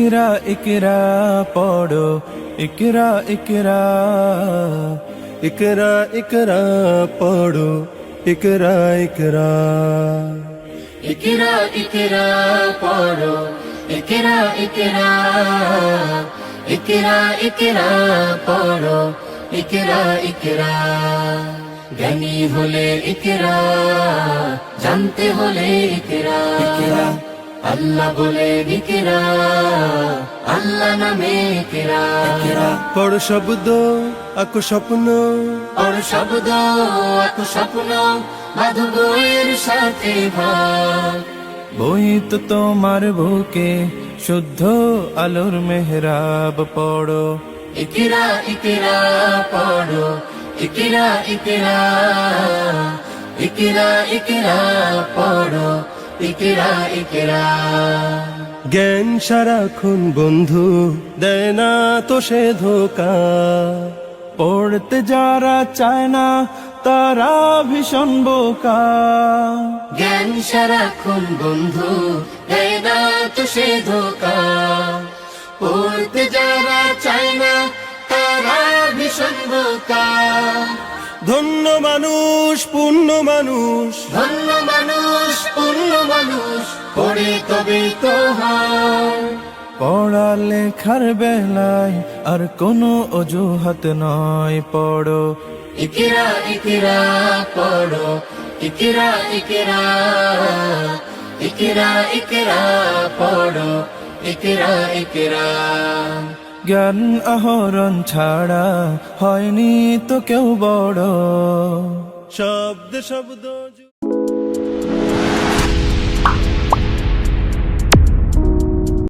ইকরা ইকরা পড়ো ইকরা ইকরা ইকরা ইকরা পড়ো ইকরা ইকরা ইকরা ইকরা পড়ো ইকরা ইকরা ইকরা ইকরা পড়ো ইকরা ইকরা জ্ঞানী হলে ইকরা জানতে হলে ইকরা আল্লাহ বলে ইকরা আল্লাহ নামে ইকরা পড় শব্দ আঁকো স্বপ্ন পড় শব্দ আঁকো স্বপ্ন বাঁধো বইয়ের সাথে ভাগ বই তো তোমার বুকে শুদ্ধ আলোর মেহরাব পড়ো ইকরা ইকরা পড়ো ইকরা ইকরা ইকরা ইকরা পড়ো ইকরা ইকরা জ্ঞান সারাক্ষণ বন্ধু দেয় না তো সে ধোকা পড়তে যারা চায় না তারা ভীষণ বোকা জ্ঞান সারাক্ষণ বন্ধু দেয় না তো সে ধোকা পড়তে যারা চায় না তারা ভীষণ বোকা ধন্য মানুষ পূর্ণ মানুষ ধন্য মানুষ পূর্ণ মানুষ পড়ে তবে তো হয় পড়ালেখার বেলায় আর কোনো অজুহাত নয় পড়ো ইকরা ইকরা পড়ো ইকরা ইকরা ইকরা ইকরা পড়ো ইকরা ইকরা জ্ঞান আহরণ ছাড়া হয়নি তো কেউ বড় শব্দ শব্দ